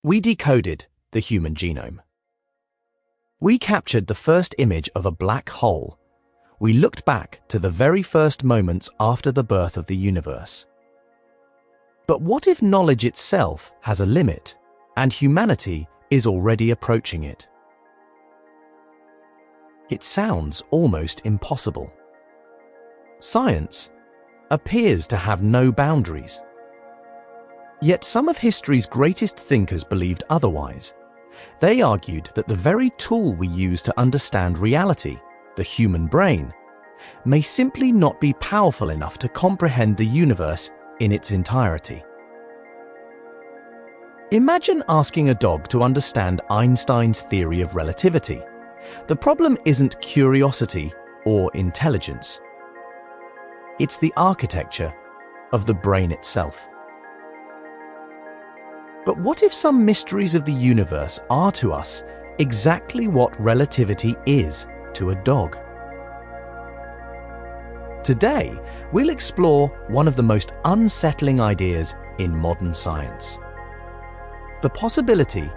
We decoded the human genome. We captured the first image of a black hole. We looked back to the very first moments after the birth of the universe. But what if knowledge itself has a limit, and humanity is already approaching it? It sounds almost impossible. Science appears to have no boundaries. Yet some of history's greatest thinkers believed otherwise. They argued that the very tool we use to understand reality, the human brain, may simply not be powerful enough to comprehend the universe in its entirety. Imagine asking a dog to understand Einstein's theory of relativity. The problem isn't curiosity or intelligence. It's the architecture of the brain itself. But what if some mysteries of the universe are to us exactly what relativity is to a dog? Today, we'll explore one of the most unsettling ideas in modern science. The possibility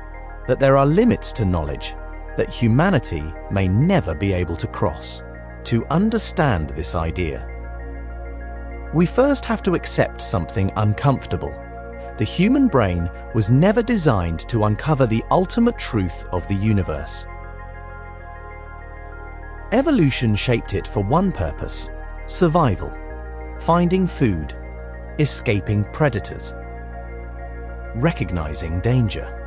that there are limits to knowledge that humanity may never be able to cross. To understand this idea, we first have to accept something uncomfortable. The human brain was never designed to uncover the ultimate truth of the universe. Evolution shaped it for one purpose: survival, finding food, escaping predators, recognizing danger.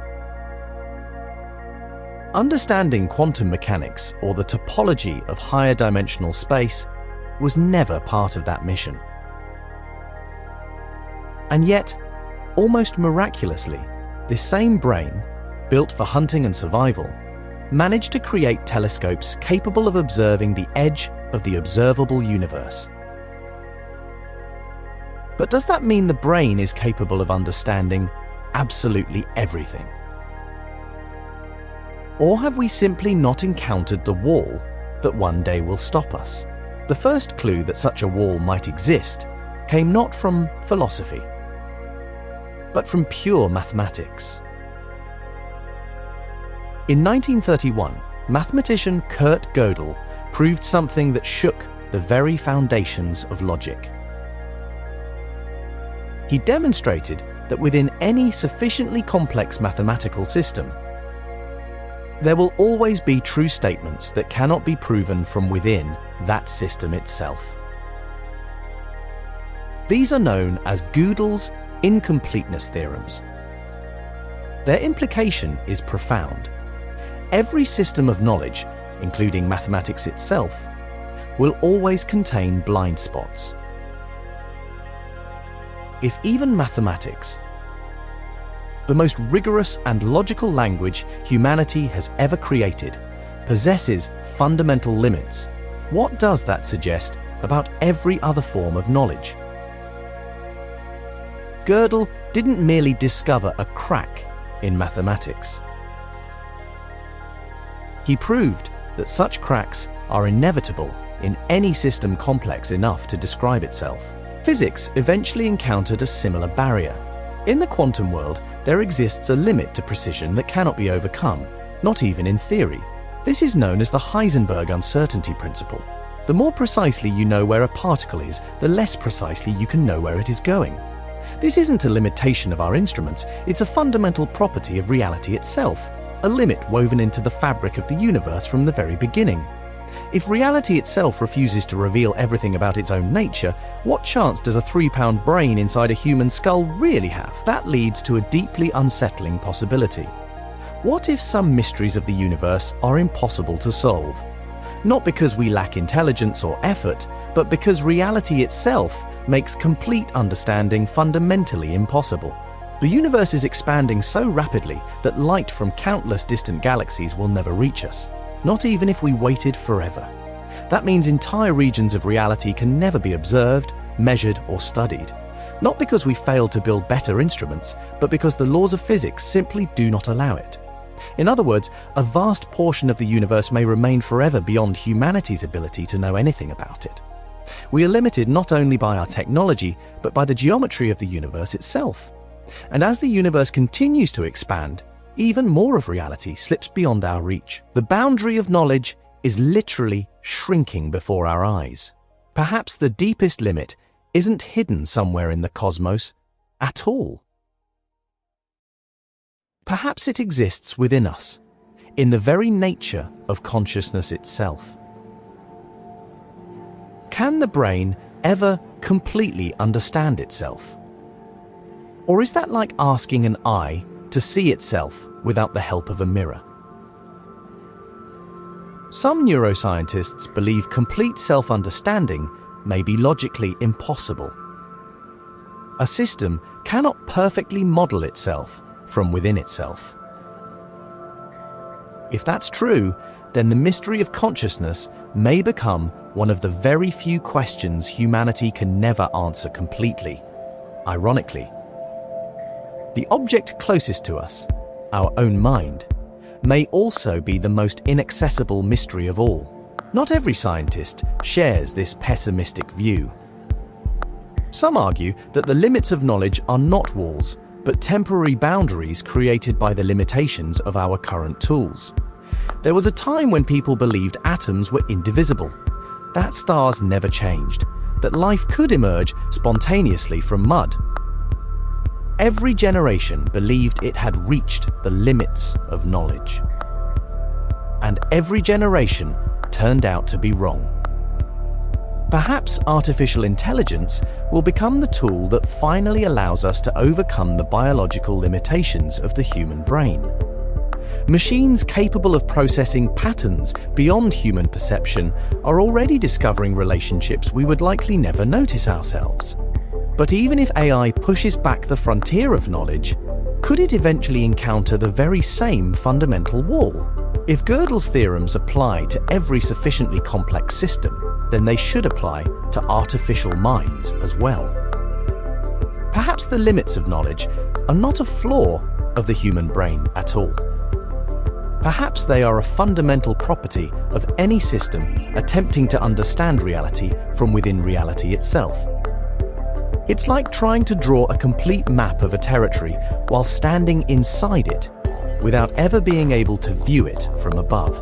Understanding quantum mechanics or the topology of higher dimensional space was never part of that mission. And yet, almost miraculously, this same brain, built for hunting and survival, managed to create telescopes capable of observing the edge of the observable universe. But does that mean the brain is capable of understanding absolutely everything? Or have we simply not encountered the wall that one day will stop us? The first clue that such a wall might exist came not from philosophy, but from pure mathematics. In 1931, mathematician Kurt Gödel proved something that shook the very foundations of logic. He demonstrated that within any sufficiently complex mathematical system, there will always be true statements that cannot be proven from within that system itself. These are known as Gödel's incompleteness theorems. Their implication is profound. Every system of knowledge, including mathematics itself, will always contain blind spots. If even mathematics, the most rigorous and logical language humanity has ever created, possesses fundamental limits, what does that suggest about every other form of knowledge? Gödel didn't merely discover a crack in mathematics. He proved that such cracks are inevitable in any system complex enough to describe itself. Physics eventually encountered a similar barrier. In the quantum world, there exists a limit to precision that cannot be overcome, not even in theory. This is known as the Heisenberg uncertainty principle. The more precisely you know where a particle is, the less precisely you can know where it is going. This isn't a limitation of our instruments, it's a fundamental property of reality itself, a limit woven into the fabric of the universe from the very beginning. If reality itself refuses to reveal everything about its own nature, what chance does a 3-pound brain inside a human skull really have? That leads to a deeply unsettling possibility. What if some mysteries of the universe are impossible to solve? Not because we lack intelligence or effort, but because reality itself makes complete understanding fundamentally impossible. The universe is expanding so rapidly that light from countless distant galaxies will never reach us, not even if we waited forever. That means entire regions of reality can never be observed, measured, or studied. Not because we failed to build better instruments, but because the laws of physics simply do not allow it. In other words, a vast portion of the universe may remain forever beyond humanity's ability to know anything about it. We are limited not only by our technology, but by the geometry of the universe itself. And as the universe continues to expand, even more of reality slips beyond our reach. The boundary of knowledge is literally shrinking before our eyes. Perhaps the deepest limit isn't hidden somewhere in the cosmos at all. Perhaps it exists within us, in the very nature of consciousness itself. Can the brain ever completely understand itself? Or is that like asking an eye to see itself without the help of a mirror? Some neuroscientists believe complete self-understanding may be logically impossible. A system cannot perfectly model itself from within itself. If that's true, then the mystery of consciousness may become one of the very few questions humanity can never answer completely. Ironically, the object closest to us, our own mind, may also be the most inaccessible mystery of all. Not every scientist shares this pessimistic view. Some argue that the limits of knowledge are not walls, but temporary boundaries created by the limitations of our current tools. There was a time when people believed atoms were indivisible, that stars never changed, that life could emerge spontaneously from mud. Every generation believed it had reached the limits of knowledge. And every generation turned out to be wrong. Perhaps artificial intelligence will become the tool that finally allows us to overcome the biological limitations of the human brain. Machines capable of processing patterns beyond human perception are already discovering relationships we would likely never notice ourselves. But even if AI pushes back the frontier of knowledge, could it eventually encounter the very same fundamental wall? If Gödel's theorems apply to every sufficiently complex system, then they should apply to artificial minds as well. Perhaps the limits of knowledge are not a flaw of the human brain at all. Perhaps they are a fundamental property of any system attempting to understand reality from within reality itself. It's like trying to draw a complete map of a territory while standing inside it, without ever being able to view it from above.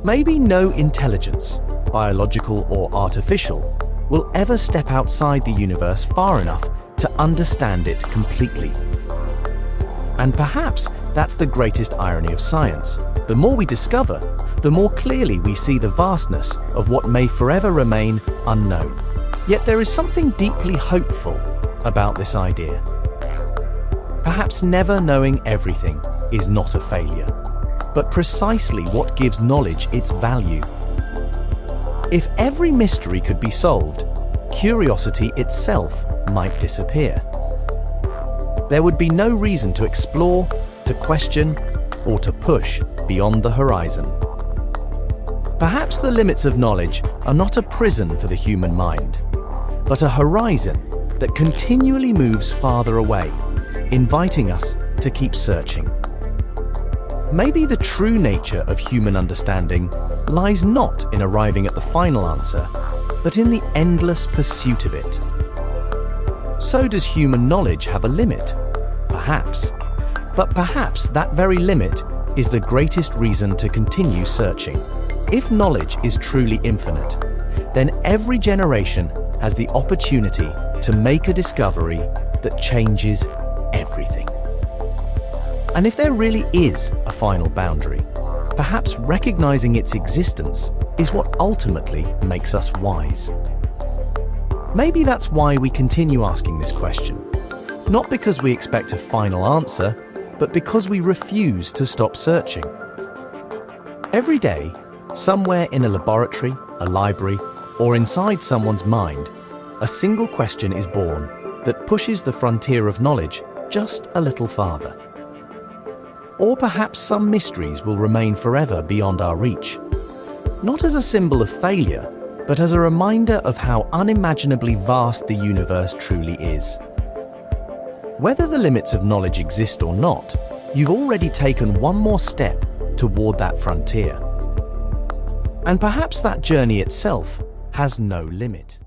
Maybe no intelligence, biological or artificial, will ever step outside the universe far enough to understand it completely. And perhaps that's the greatest irony of science. The more we discover, the more clearly we see the vastness of what may forever remain unknown. Yet there is something deeply hopeful about this idea. Perhaps never knowing everything is not a failure, but precisely what gives knowledge its value. If every mystery could be solved, curiosity itself might disappear. There would be no reason to explore, to question, or to push beyond the horizon. Perhaps the limits of knowledge are not a prison for the human mind, but a horizon that continually moves farther away, inviting us to keep searching. Maybe the true nature of human understanding lies not in arriving at the final answer, but in the endless pursuit of it. So does human knowledge have a limit? Perhaps. But perhaps that very limit is the greatest reason to continue searching. If knowledge is truly infinite, then every generation has the opportunity to make a discovery that changes everything. And if there really is a final boundary, perhaps recognizing its existence is what ultimately makes us wise. Maybe that's why we continue asking this question. Not because we expect a final answer, but because we refuse to stop searching. Every day, somewhere in a laboratory, a library, or inside someone's mind, a single question is born that pushes the frontier of knowledge just a little farther. Or perhaps some mysteries will remain forever beyond our reach, not as a symbol of failure, but as a reminder of how unimaginably vast the universe truly is. Whether the limits of knowledge exist or not, you've already taken one more step toward that frontier. And perhaps that journey itself has no limit.